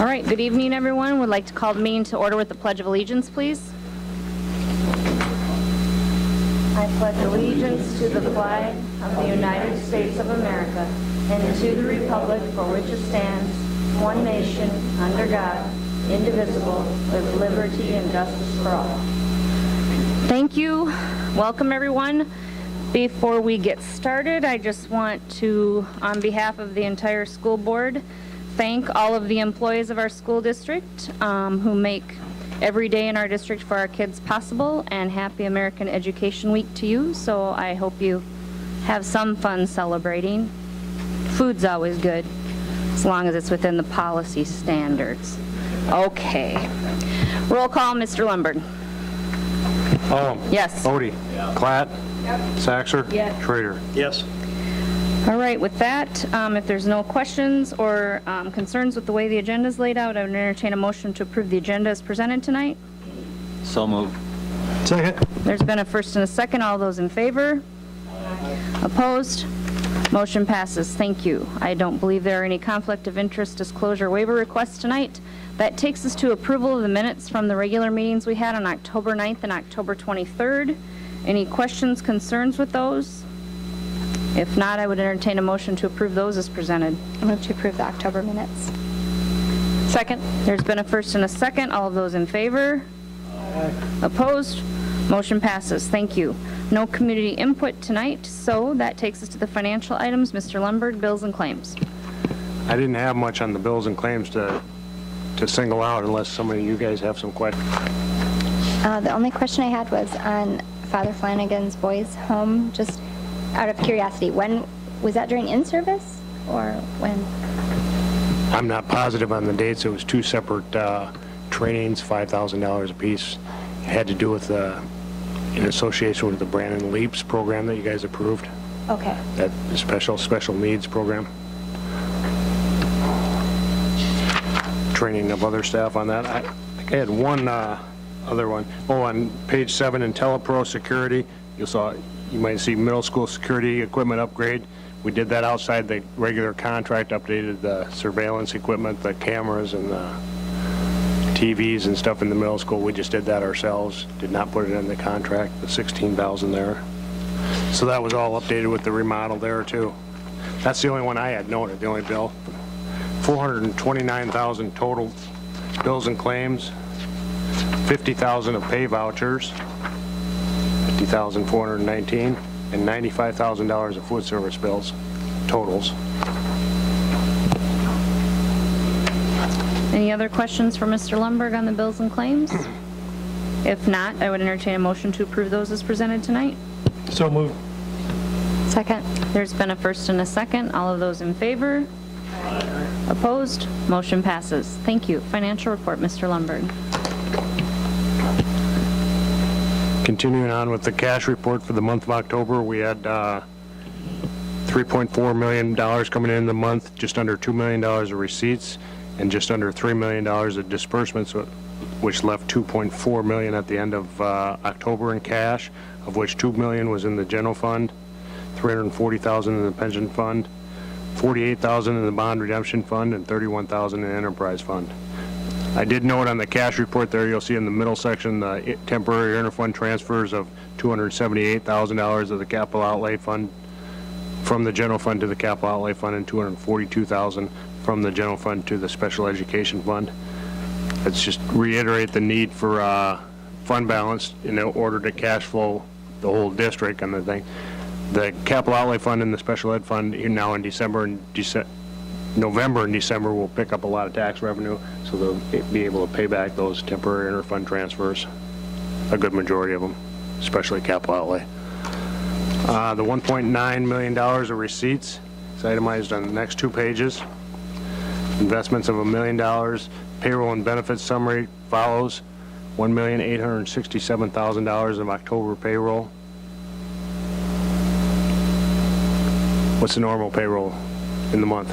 All right, good evening, everyone. Would like to call the meeting to order with the Pledge of Allegiance, please. I pledge allegiance to the flag of the United States of America and to the republic for which it stands, one nation, under God, indivisible, with liberty and justice for all. Thank you. Welcome, everyone. Before we get started, I just want to, on behalf of the entire school board, thank all of the employees of our school district who make every day in our district for our kids possible, and happy American Education Week to you. So I hope you have some fun celebrating. Food's always good, as long as it's within the policy standards. Okay. Roll call, Mr. Lundberg. Yes. Odie. Yeah. Klatt. Yep. Saxer. Yes. Schrader. Yes. All right, with that, if there's no questions or concerns with the way the agenda is laid out, I would entertain a motion to approve the agenda as presented tonight. So moved. Second. There's been a first and a second. All those in favor? Opposed? Motion passes. Thank you. I don't believe there are any conflict of interest disclosure waiver requests tonight. That takes us to approval of the minutes from the regular meetings we had on October 9th and October 23rd. Any questions, concerns with those? If not, I would entertain a motion to approve those as presented. I move to approve the October minutes. Second. There's been a first and a second. All of those in favor? Aye. Opposed? Motion passes. Thank you. No community input tonight, so that takes us to the financial items. Mr. Lundberg, bills and claims. I didn't have much on the bills and claims to single out unless some of you guys have some questions. The only question I had was on Father Flanagan's boys' home. Just out of curiosity, when was that, during in-service or when? I'm not positive on the dates. It was two separate trainings, $5,000 a piece. It had to do with in association with the Brandon Leaps program that you guys approved. Okay. That special needs program. Training of other staff on that. I think I had one other one. Oh, on page 7 in Telepro Security, you might see middle school security equipment upgrade. We did that outside the regular contract, updated the surveillance equipment, the cameras and the TVs and stuff in the middle school. We just did that ourselves, did not put it in the contract, the $16,000 there. So that was all updated with the remodel there too. That's the only one I had noted, the only bill. $429,000 total bills and claims, $50,000 of pay vouchers, $50,419, and $95,000 of food service bills, totals. Any other questions for Mr. Lundberg on the bills and claims? If not, I would entertain a motion to approve those as presented tonight. So moved. Second. There's been a first and a second. All of those in favor? Opposed? Motion passes. Thank you. Financial report, Mr. Lundberg. Continuing on with the cash report for the month of October, we had $3.4 million coming in the month, just under $2 million of receipts, and just under $3 million of disbursements, which left $2.4 million at the end of October in cash, of which $2 million was in the general fund, $340,000 in the pension fund, $48,000 in the bond redemption fund, and $31,000 in the enterprise fund. I did note on the cash report there, you'll see in the middle section, the temporary interfund transfers of $278,000 of the capital outlay fund from the general fund to the capital outlay fund, and $242,000 from the general fund to the special education fund. Let's just reiterate the need for fund balance in order to cash flow the whole district and the thing. The capital outlay fund and the special ed fund now in November and December will pick up a lot of tax revenue, so they'll be able to pay back those temporary interfund transfers, a good majority of them, especially capital outlay. The $1.9 million of receipts is itemized on the next 2 pages. Investments of $1 million. Payroll and benefits summary follows. $1,867,000 of October payroll. What's the normal payroll in the month?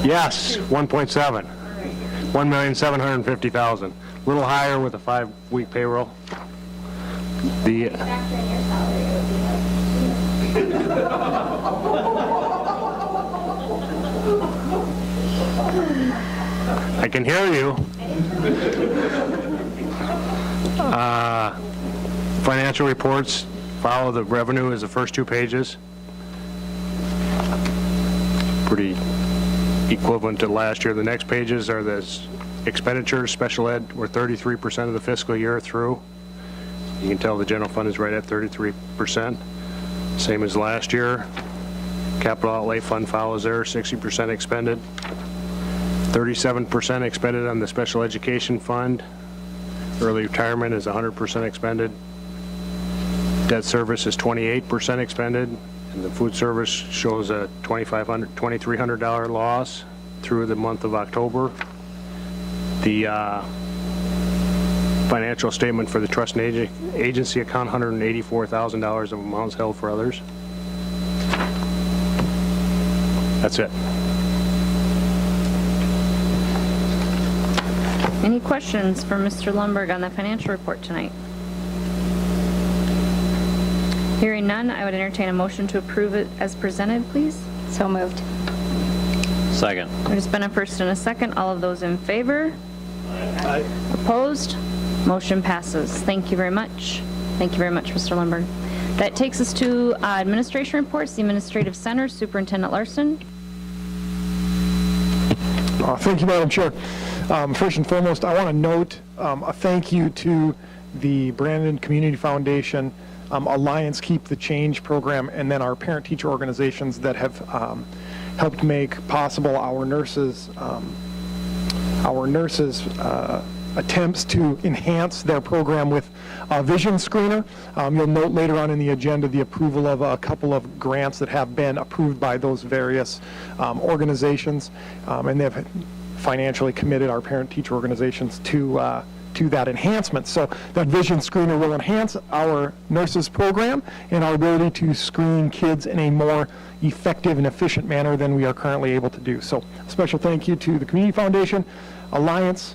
Yes, 1.7. 1,750,000. A little higher with a 5-week payroll. The I can hear you. Financial reports follow the revenue as the first 2 pages. Pretty equivalent to last year. The next pages are the expenditures. Special ed, we're 33% of the fiscal year through. You can tell the general fund is right at 33%. Same as last year. Capital outlay fund follows there, 60% expended. 37% expended on the special education fund. Early retirement is 100% expended. Debt service is 28% expended. And the food service shows a $2,300 loss through the month of October. The financial statement for the trust and agency account, $184,000 of amounts held for others. That's it. Any questions for Mr. Lundberg on the financial report tonight? Hearing none, I would entertain a motion to approve it as presented, please. So moved. Second. There's been a first and a second. All of those in favor? Aye. Opposed? Motion passes. Thank you very much. Thank you very much, Mr. Lundberg. That takes us to administration reports. The Administrative Center, Superintendent Larson. Thank you, Madam Chair. First and foremost, I want to note a thank you to the Brandon Community Foundation, Alliance Keep the Change program, and then our parent-teacher organizations that have helped make possible our nurses' attempts to enhance their program with a vision screener. You'll note later on in the agenda the approval of a couple of grants that have been approved by those various organizations, and they've financially committed our parent-teacher organizations to that enhancement. So that vision screener will enhance our nurses program and our ability to screen kids in a more effective and efficient manner than we are currently able to do. So a special thank you to the Community Foundation, Alliance,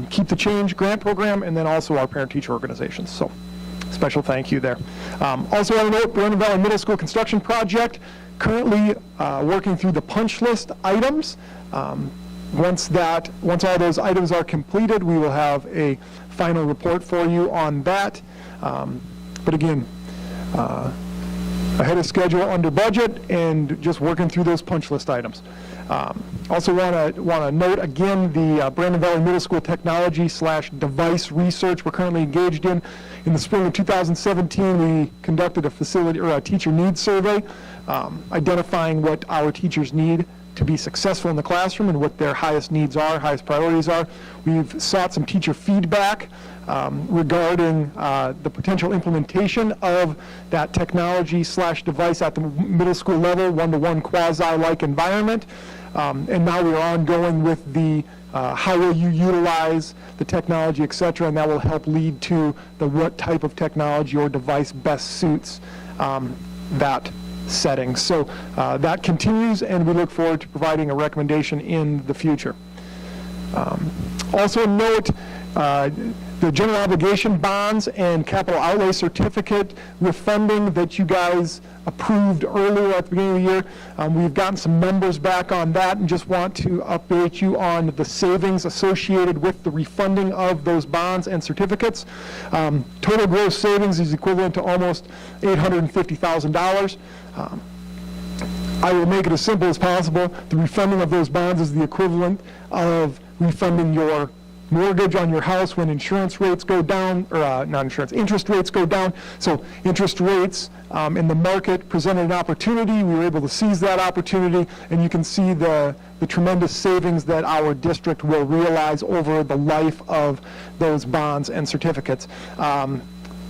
Keep the Change grant program, and then also our parent-teacher organizations. So special thank you there. Also want to note Brandon Valley Middle School construction project, currently working through the punch list items. Once all those items are completed, we will have a final report for you on that. But again, ahead of schedule, under budget, and just working through those punch list items. Also want to note again the Brandon Valley Middle School technology / device research we're currently engaged in. In the spring of 2017, we conducted a facility or a teacher needs survey, identifying what our teachers need to be successful in the classroom and what their highest needs are, highest priorities are. We've sought some teacher feedback regarding the potential implementation of that technology / device at the middle school level, one-to-one quasi-like environment. And now we're ongoing with the how will you utilize the technology, et cetera, and that will help lead to the what type of technology or device best suits that setting. So that continues, and we look forward to providing a recommendation in the future. Also note the general obligation bonds and capital outlay certificate refunding that you guys approved earlier at the beginning of the year. We've gotten some numbers back on that and just want to update you on the savings associated with the refunding of those bonds and certificates. Total gross savings is equivalent to almost $850,000. I will make it as simple as possible. The refunding of those bonds is the equivalent of refunding your mortgage on your house when insurance rates go down, or not insurance, interest rates go down. So interest rates in the market presented an opportunity. We were able to seize that opportunity, and you can see the tremendous savings that our district will realize over the life of those bonds and certificates.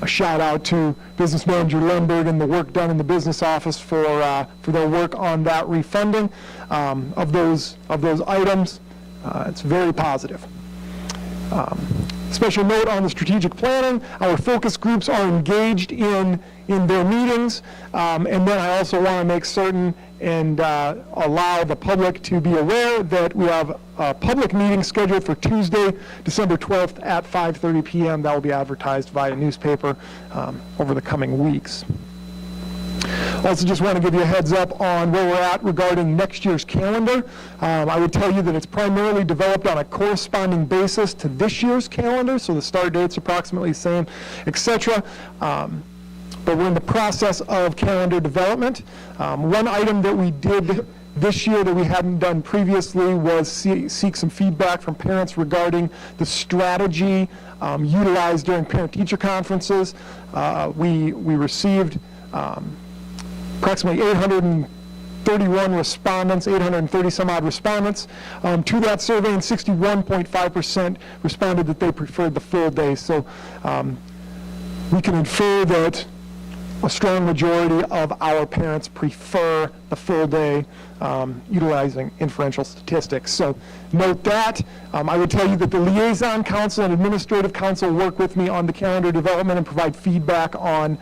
A shout out to Business Manager Lundberg and the work done in the business office for their work on that refunding of those items. It's very positive. Special note on the strategic planning, our focus groups are engaged in their meetings, and then I also want to make certain and allow the public to be aware that we have a public meeting scheduled for Tuesday, December 12th at 5:30 p.m. That will be advertised via newspaper over the coming weeks. Also, just want to give you a heads up on where we're at regarding next year's calendar. I would tell you that it's primarily developed on a corresponding basis to this year's calendar, so the start date's approximately the same, etc. But we're in the process of calendar development. One item that we did this year that we hadn't done previously was seek some feedback from parents regarding the strategy utilized during parent-teacher conferences. We received approximately 831 respondents, 830 some odd respondents to that survey, and 61.5% responded that they preferred the full day. So we can infer that a strong majority of our parents prefer the full day utilizing inferential statistics. So note that. I would tell you that the liaison council and administrative council work with me on the calendar development and provide feedback on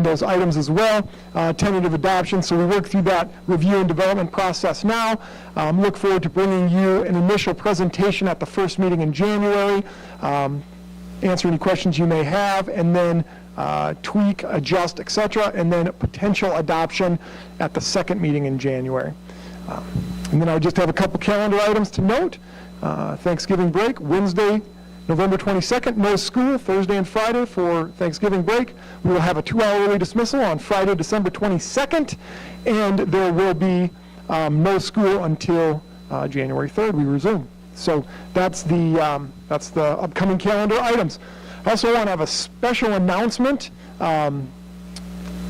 those items as well. Tentative adoption, so we work through that review and development process now. Look forward to bringing you an initial presentation at the first meeting in January, answer any questions you may have, and then tweak, adjust, etc., and then potential adoption at the second meeting in January. And then I just have a couple calendar items to note. Thanksgiving break, Wednesday, November 22nd, no school, Thursday and Friday for Thanksgiving break. We will have a 2-hour early dismissal on Friday, December 22nd, and there will be no school until January 3rd. We resume. So that's the upcoming calendar items. I also want to have a special announcement.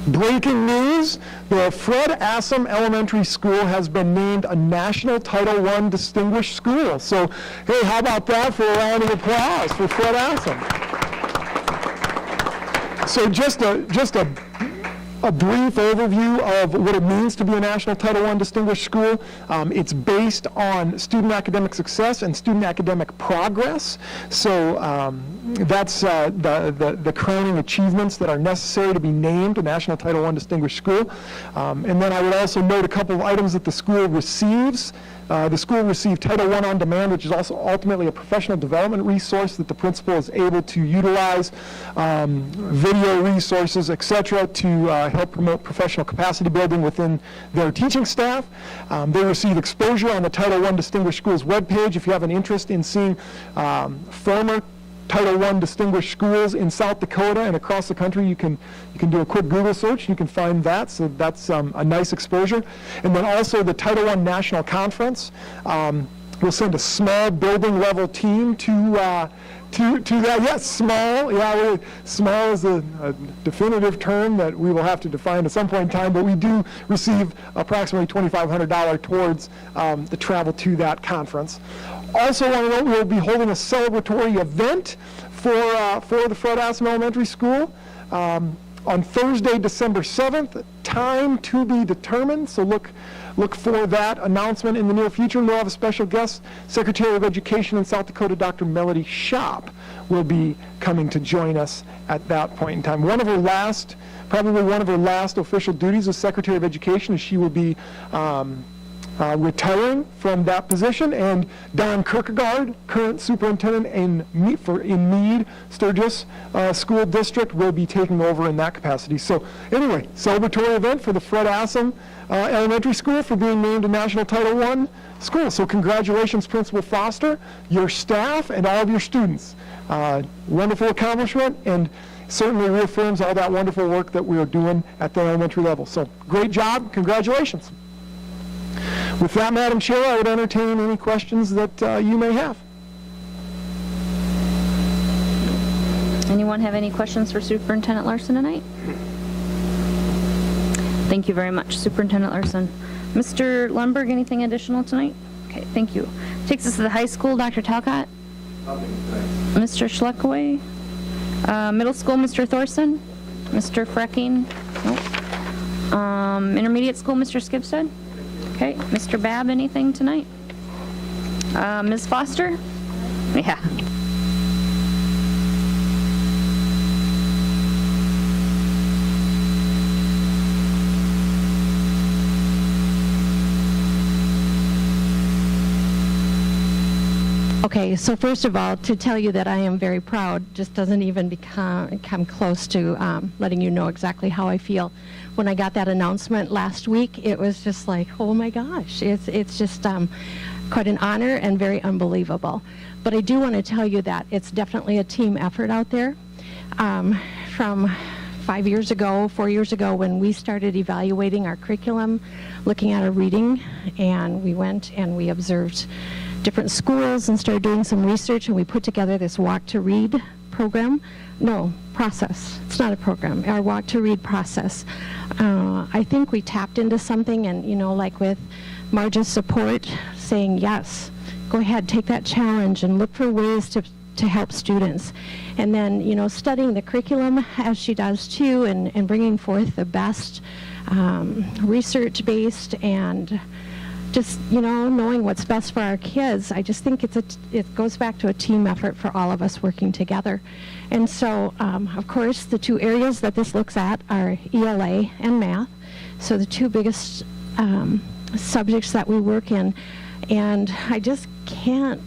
Breaking news, the Fred Assam Elementary School has been named a National Title I Distinguished School. So, hey, how about that for a round of applause for Fred Assam? So just a brief overview of what it means to be a National Title I Distinguished School. It's based on student academic success and student academic progress. So that's the crowning achievements that are necessary to be named a National Title I Distinguished School. And then I would also note a couple of items that the school receives. The school received Title I On Demand, which is also ultimately a professional development resource that the principal is able to utilize, video resources, etc., to help promote professional capacity building within their teaching staff. They receive exposure on the Title I Distinguished Schools webpage. If you have an interest in seeing former Title I Distinguished Schools in South Dakota and across the country, you can do a quick Google search. You can find that, so that's a nice exposure. And then also the Title I National Conference. We'll send a small building level team to that. Yes, small. Yeah, really, small is a definitive term that we will have to define at some point in time, but we do receive approximately $2,500 towards the travel to that conference. Also want to note we'll be holding a celebratory event for the Fred Assam Elementary School on Thursday, December 7th. Time to be determined, so look for that announcement in the near future. And we'll have a special guest, Secretary of Education in South Dakota, Dr. Melody Shop, will be coming to join us at that point in time. Probably one of her last official duties as Secretary of Education, as she will be retiring from that position, and Don Kierkegaard, current superintendent in Meade Sturgis School District, will be taking over in that capacity. So anyway, celebratory event for the Fred Assam Elementary School for being named a National Title I school. So congratulations, Principal Foster, your staff, and all of your students. Wonderful accomplishment, and certainly reaffirms all that wonderful work that we are doing at the elementary level. So great job, congratulations. With that, Madam Chair, I would entertain any questions that you may have. Anyone have any questions for Superintendent Larson tonight? Thank you very much, Superintendent Larson. Mr. Lundberg, anything additional tonight? Okay, thank you. Takes us to the high school, Dr. Talcott. Mr. Schleckaway. Middle school, Mr. Thorson. Mr. Frecking. Nope. Intermediate school, Mr. Skipstead. Okay, Mr. Babb, anything tonight? Ms. Foster? Yeah. Okay, so first of all, to tell you that I am very proud just doesn't even come close to letting you know exactly how I feel. when I got that announcement last week, it was just like, oh my gosh, it's just quite an honor and very unbelievable. But I do want to tell you that it's definitely a team effort out there. From 4 years ago, when we started evaluating our curriculum, looking at our reading, and we went and we observed different schools and started doing some research, and we put together this Walk to Read program. No, process. It's not a program. Our Walk to Read process. I think we tapped into something, and like with Marge's support, saying yes, go ahead, take that challenge and look for ways to help students. And then, studying the curriculum as she does too, and bringing forth the best research-based and just, knowing what's best for our kids. I just think it goes back to a team effort for all of us working together. And so, of course, the two areas that this looks at are ELA and math. So the two biggest subjects that we work in. And I just can't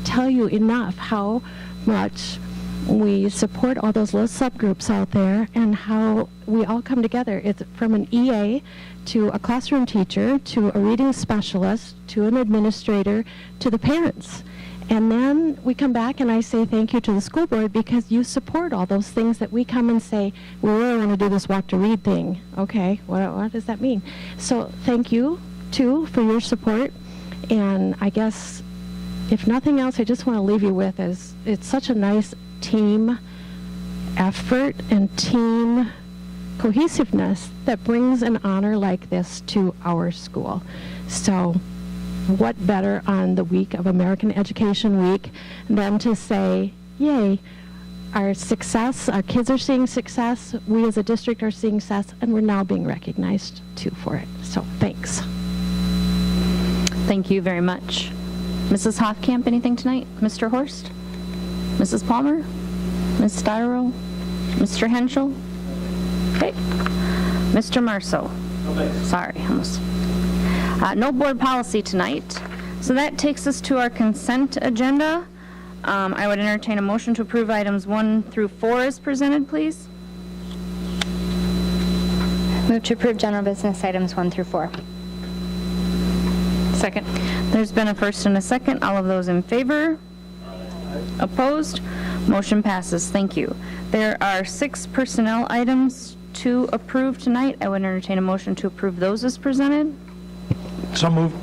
tell you enough how much we support all those little subgroups out there and how we all come together. It's from an EA to a classroom teacher to a reading specialist to an administrator to the parents. And then we come back and I say thank you to the school board because you support all those things that we come and say, we really want to do this Walk to Read thing. Okay, what does that mean? So thank you, too, for your support. And I guess, if nothing else, I just want to leave you with is it's such a nice team effort and team cohesiveness that brings an honor like this to our school. So what better on the week of American Education Week than to say, yay, our success, our kids are seeing success, we as a district are seeing success, and we're now being recognized too for it. So thanks. Thank you very much. Mrs. Hofkamp, anything tonight? Mr. Horst? Mrs. Palmer? Ms. Stiro? Mr. Henschel? Okay. Mr. Marceau? Sorry, almost. No board policy tonight. So that takes us to our consent agenda. I would entertain a motion to approve items 1 through 4 as presented, please. Move to approve general business items 1 through 4. Second. There's been a first and a second. All of those in favor? Opposed? Motion passes. Thank you. There are 6 personnel items to approve tonight. I would entertain a motion to approve those as presented. So moved.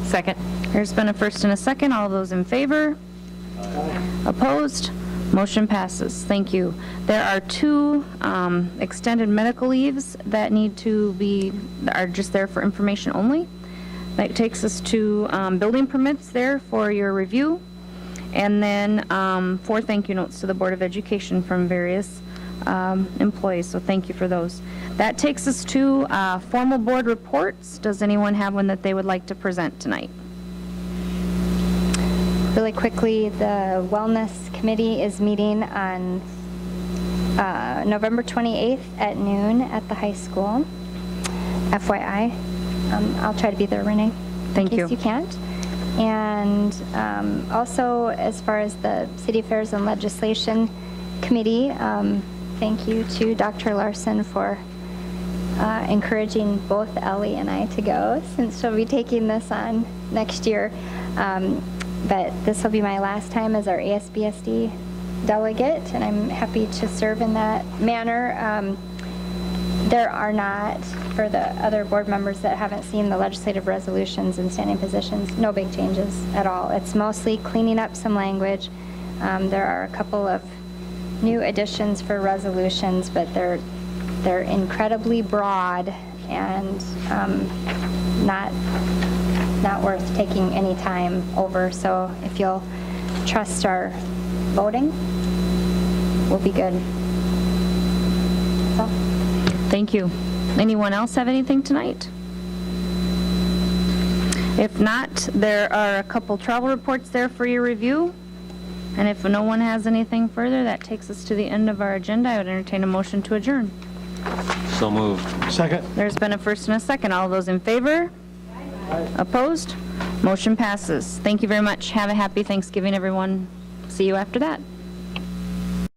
Second. There's been a first and a second. All of those in favor? Opposed? Motion passes. Thank you. There are 2 extended medical leaves that are just there for information only. That takes us to building permits there for your review. And then 4 thank you notes to the Board of Education from various employees. So thank you for those. That takes us to formal board reports. Does anyone have one that they would like to present tonight? Really quickly, the Wellness Committee is meeting on November 28th at noon at the high school. FYI. I'll try to be there, Renee. Thank you. In case you can't. And also, as far as the City Affairs and Legislation Committee, thank you to Dr. Larson for encouraging both Ellie and I to go, since she'll be taking this on next year. But this will be my last time as our ASBSD delegate, and I'm happy to serve in that manner. There are not, for the other board members that haven't seen the legislative resolutions and standing positions, no big changes at all. It's mostly cleaning up some language. There are a couple of new additions for resolutions, but they're incredibly broad and not worth taking any time over. So if you'll trust our voting, we'll be good. So. Thank you. Anyone else have anything tonight? If not, there are a couple travel reports there for your review. And if no one has anything further, that takes us to the end of our agenda. I would entertain a motion to adjourn. So moved. Second. There's been a first and a second. All those in favor? Opposed? Motion passes. Thank you very much. Have a happy Thanksgiving, everyone. See you after that.